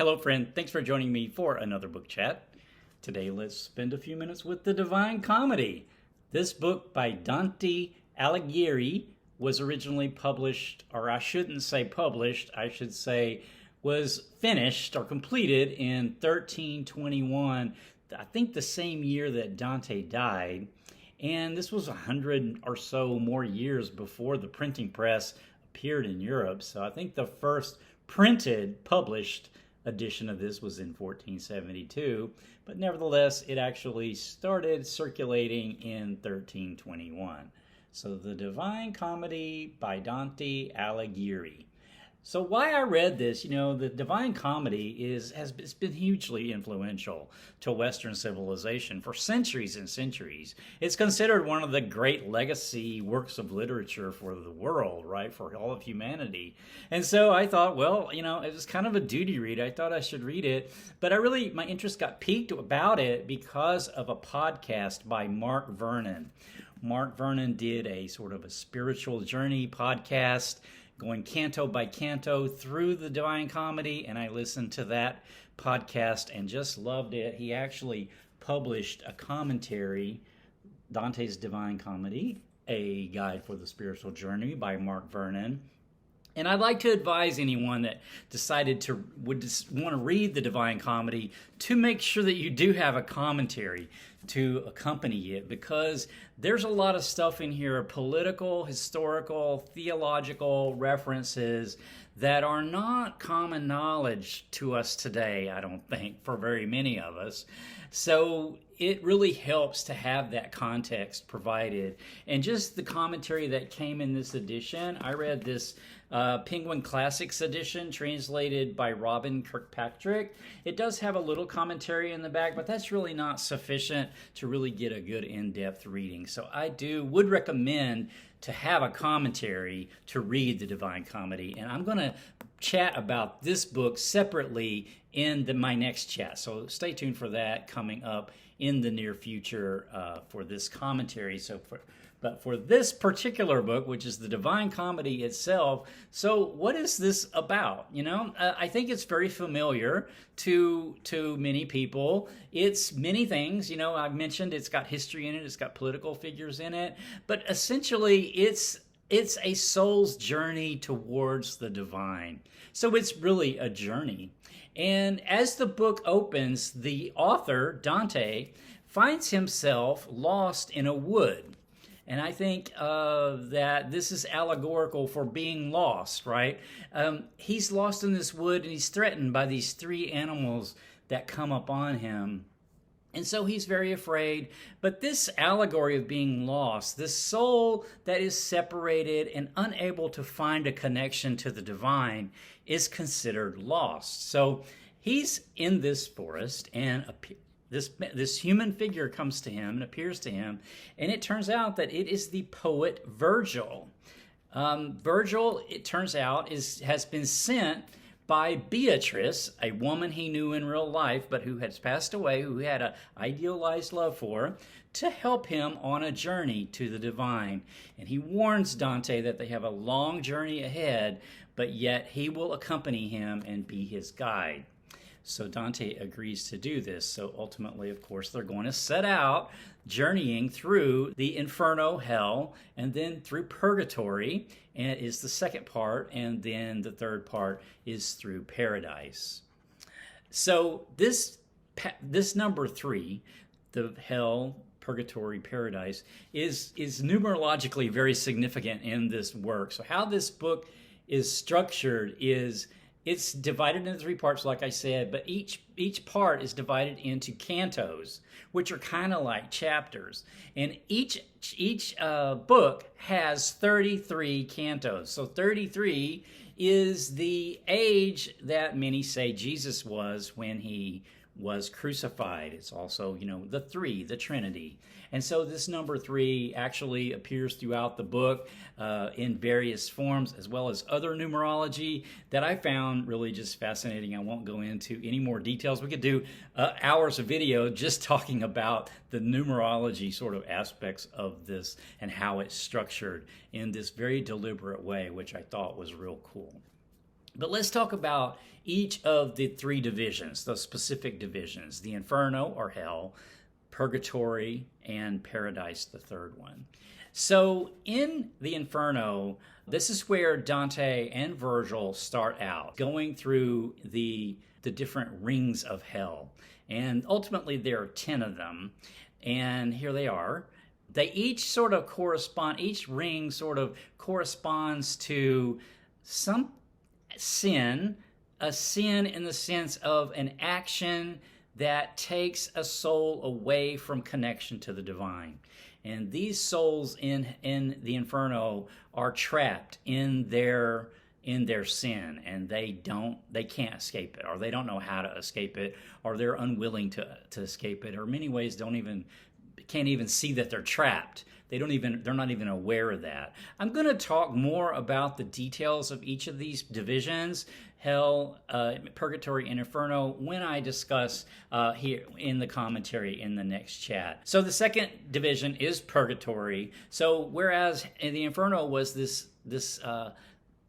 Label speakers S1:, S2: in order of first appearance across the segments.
S1: Hello, friend. Thanks for joining me for another book chat. Today, let's spend a few minutes with the Divine Comedy. This book by Dante Alighieri was originally published, or I shouldn't say published, I should say was finished or completed in 1321, I think the same year that Dante died. And this was 100 or so more years before the printing press appeared in Europe. So I think the first published edition of this was in 1472, but nevertheless, it actually started circulating in 1321. So the Divine Comedy by Dante Alighieri. So why I read this, the Divine Comedy has been hugely influential to Western civilization for centuries and centuries. It's considered one of the great legacy works of literature for the world, right, for all of humanity. And so I thought, well, it was kind of a duty read. I thought I should read it, but my interest got piqued about it because of a podcast by Mark Vernon. Mark Vernon did a sort of a spiritual journey podcast going canto by canto through the Divine Comedy, and I listened to that podcast and just loved it. He actually published a commentary, Dante's Divine Comedy, a guide for the spiritual journey by Mark Vernon. And I'd like to advise anyone that would want to read the Divine Comedy to make sure that you do have a commentary to accompany it, because there's a lot of stuff in here, political, historical, theological references that are not common knowledge to us today, I don't think, for very many of us. So it really helps to have that context provided. And just the commentary that came in this edition, I read this Penguin Classics edition translated by Robin Kirkpatrick. It does have a little commentary in the back, but that's really not sufficient to really get a good in-depth reading. So I would recommend to have a commentary to read the Divine Comedy. And I'm going to chat about this book separately in my next chat. So stay tuned for that coming up in the near future for this commentary. But for this particular book, which is the Divine Comedy itself, so what is this about? I think it's very familiar to many people. It's many things. I've mentioned it's got history in it, it's got political figures in it, but essentially it's a soul's journey towards the divine. So it's really a journey. And as the book opens, the author, Dante, finds himself lost in a wood. And I think that this is allegorical for being lost, right? He's lost in this wood, and he's threatened by these three animals that come upon him. And so he's very afraid. But this allegory of being lost, this soul that is separated and unable to find a connection to the divine, is considered lost. So he's in this forest, and this human figure comes to him and appears to him, and it turns out that it is the poet Virgil. Virgil, it turns out, has been sent by Beatrice, a woman he knew in real life, but who has passed away, who he had an idealized love for, to help him on a journey to the divine. And he warns Dante that they have a long journey ahead, but yet he will accompany him and be his guide. So Dante agrees to do this. So ultimately, of course, they're going to set out journeying through the Inferno, hell, and then through purgatory, and is the second part, and then the third part is through paradise. So this number 3, the hell, purgatory, paradise, is numerologically very significant in this work. So how this book is structured is it's divided into 3 parts, like I said, but each part is divided into cantos, which are kind of like chapters. And each book has 33 cantos. So 33 is the age that many say Jesus was when he was crucified. It's also, the 3, the Trinity. And so this number 3 actually appears throughout the book in various forms, as well as other numerology that I found really just fascinating. I won't go into any more details. We could do hours of video just talking about the numerology sort of aspects of this and how it's structured in this very deliberate way, which I thought was real cool. But let's talk about each of the three divisions, the specific divisions: the Inferno or hell, purgatory, and paradise, the third one. So in the Inferno, this is where Dante and Virgil start out, going through the different rings of hell. And ultimately there are 10 of them. And here they are. They each sort of correspond, each ring sort of corresponds to some sin, a sin in the sense of an action that takes a soul away from connection to the divine. And these souls in the Inferno are trapped in their sin, and they can't escape it, or they don't know how to escape it, or they're unwilling to escape it, or in many ways can't even see that they're trapped. They're not even aware of that. I'm going to talk more about the details of each of these divisions, hell, purgatory, and inferno, when I discuss here in the commentary in the next chat. So the second division is purgatory. So whereas in the inferno was this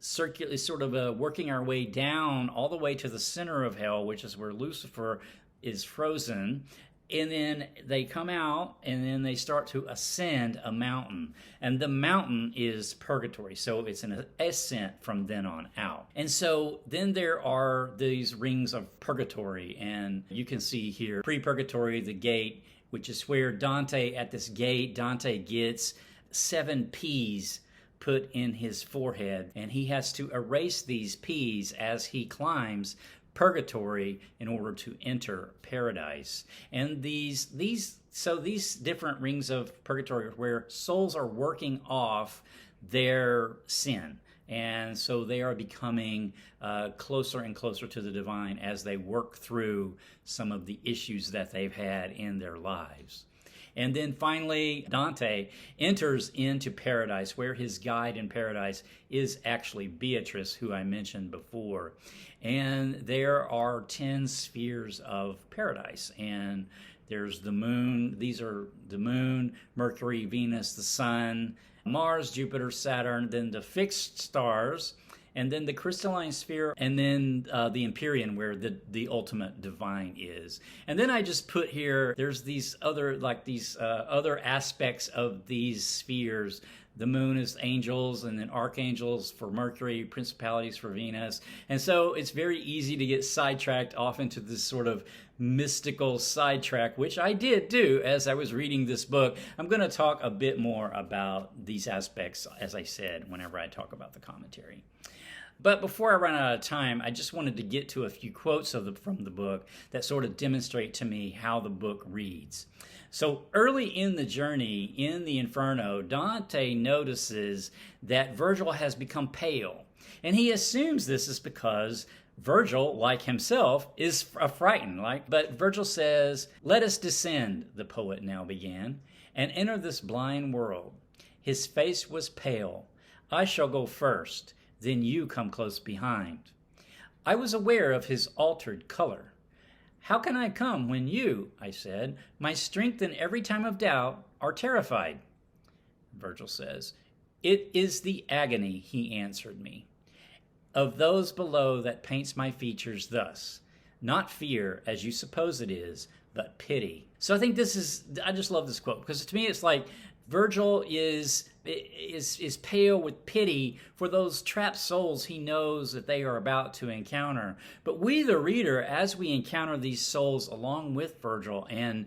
S1: circular sort of working our way down all the way to the center of hell, which is where Lucifer is frozen. And then they come out, and then they start to ascend a mountain. And the mountain is purgatory. So it's an ascent from then on out. And so then there are these rings of purgatory. And you can see here, pre-purgatory, the gate, which is where at this gate, Dante gets 7 P's put in his forehead. And he has to erase these P's as he climbs purgatory in order to enter paradise. And these different rings of purgatory are where souls are working off their sin, and so they are becoming closer and closer to the divine as they work through some of the issues that they've had in their lives. And then finally, Dante enters into paradise, where his guide in paradise is actually Beatrice, who I mentioned before. And there are 10 spheres of paradise. And there's the moon. These are the moon, Mercury, Venus, the sun, Mars, Jupiter, Saturn, then the fixed stars, and then the crystalline sphere, and then the Empyrean, where the ultimate divine is. And then I just put here, there's these other aspects of these spheres. The moon is angels, and then archangels for Mercury, principalities for Venus. And so it's very easy to get sidetracked off into this sort of mystical sidetrack, which I did do as I was reading this book. I'm going to talk a bit more about these aspects, as I said, whenever I talk about the commentary. But before I run out of time, I just wanted to get to a few quotes from the book that sort of demonstrate to me how the book reads. So early in the journey in the Inferno, Dante notices that Virgil has become pale. And he assumes this is because Virgil, like himself, is frightened. But Virgil says, "Let us descend," the poet now began, "and enter this blind world. His face was pale. I shall go first. Then you come close behind. I was aware of his altered color. How can I come when you," I said, "my strength in every time of doubt, are terrified?" Virgil says, "It is the agony," he answered me, "of those below that paints my features thus. Not fear, as you suppose it is, but pity." So I just love this quote, because to me it's like Virgil is pale with pity for those trapped souls he knows that they are about to encounter. But we, the reader, as we encounter these souls along with Virgil and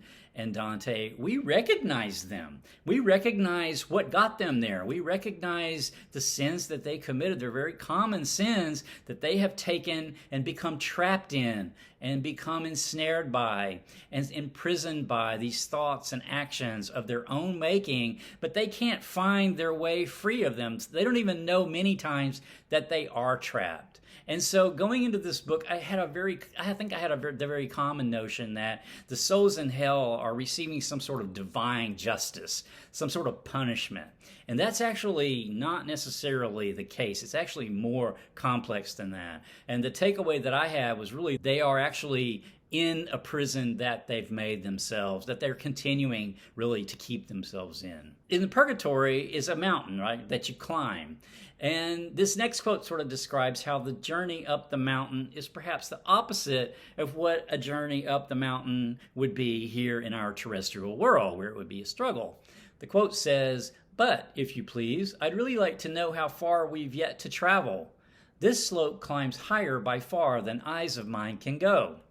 S1: Dante, we recognize them. We recognize what got them there. We recognize the sins that they committed. They're very common sins that they have taken and become trapped in and become ensnared by and imprisoned by these thoughts and actions of their own making, but they can't find their way free of them. They don't even know many times that they are trapped. And so going into this book, I think I had a very common notion that the souls in hell are receiving some sort of divine justice, some sort of punishment. And that's actually not necessarily the case. It's actually more complex than that. And the takeaway that I had was really they are actually in a prison that they've made themselves, that they're continuing really to keep themselves in. In the purgatory is a mountain, right, that you climb. And this next quote sort of describes how the journey up the mountain is perhaps the opposite of what a journey up the mountain would be here in our terrestrial world, where it would be a struggle. The quote says, "But, if you please, I'd really like to know how far we've yet to travel. This slope climbs higher by far than eyes of mine can go."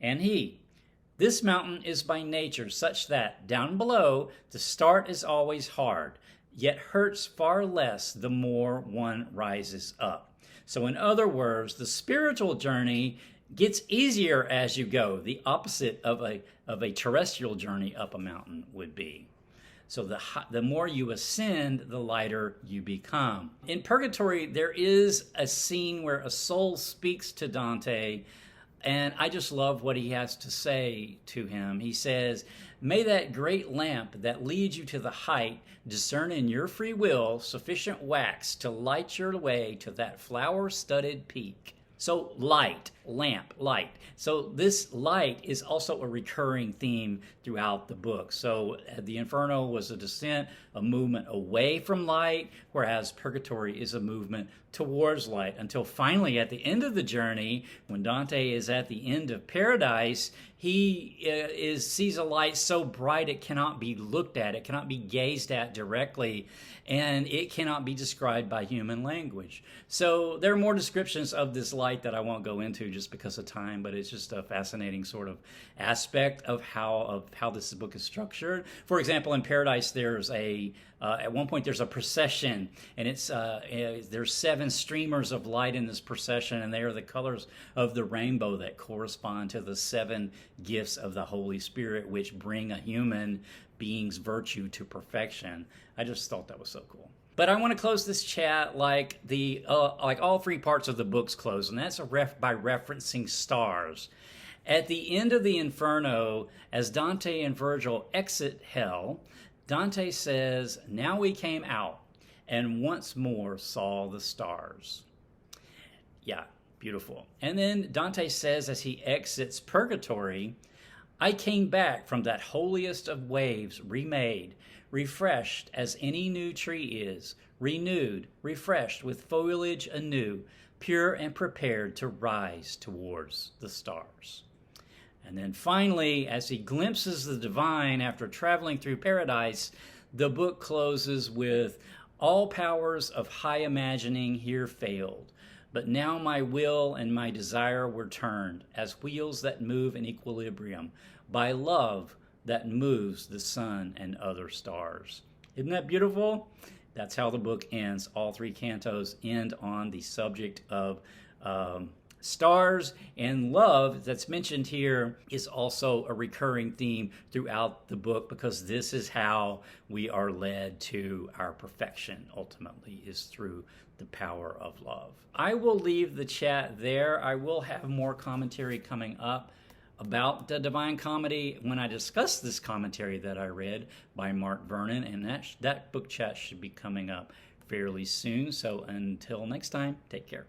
S1: And he, "This mountain is by nature such that, down below, the start is always hard, yet hurts far less the more one rises up." So in other words, the spiritual journey gets easier as you go, the opposite of a terrestrial journey up a mountain would be. So the more you ascend, the lighter you become. In Purgatory, there is a scene where a soul speaks to Dante, and I just love what he has to say to him. He says, "May that great lamp that leads you to the height discern in your free will sufficient wax to light your way to that flower-studded peak." So light, lamp, light. So this light is also a recurring theme throughout the book. So the Inferno was a descent, a movement away from light, whereas Purgatory is a movement towards light, until finally at the end of the journey, when Dante is at the end of paradise, he sees a light so bright it cannot be looked at, it cannot be gazed at directly, and it cannot be described by human language. So there are more descriptions of this light that I won't go into just because of time, but it's just a fascinating sort of aspect of how this book is structured. For example, in Paradise, there's at one point there's a procession, and there's 7 streamers of light in this procession, and they are the colors of the rainbow that correspond to the 7 gifts of the Holy Spirit, which bring a human being's virtue to perfection. I just thought that was so cool. But I want to close this chat like all 3 parts of the books close, and that's by referencing stars. At the end of the Inferno, as Dante and Virgil exit hell, Dante says, "Now we came out and once more saw the stars." Yeah, beautiful. And then Dante says as he exits Purgatory, "I came back from that holiest of waves remade, refreshed as any new tree is, renewed, refreshed with foliage anew, pure and prepared to rise towards the stars." And then finally, as he glimpses the divine after traveling through paradise, the book closes with, "All powers of high imagining here failed, but now my will and my desire were turned as wheels that move in equilibrium by love that moves the sun and other stars." Isn't that beautiful? That's how the book ends. All 3 cantos end on the subject of stars, and love that's mentioned here is also a recurring theme throughout the book, because this is how we are led to our perfection ultimately, is through the power of love. I will leave the chat there. I will have more commentary coming up about the Divine Comedy when I discuss this commentary that I read by Mark Vernon, and that book chat should be coming up fairly soon. So until next time, take care.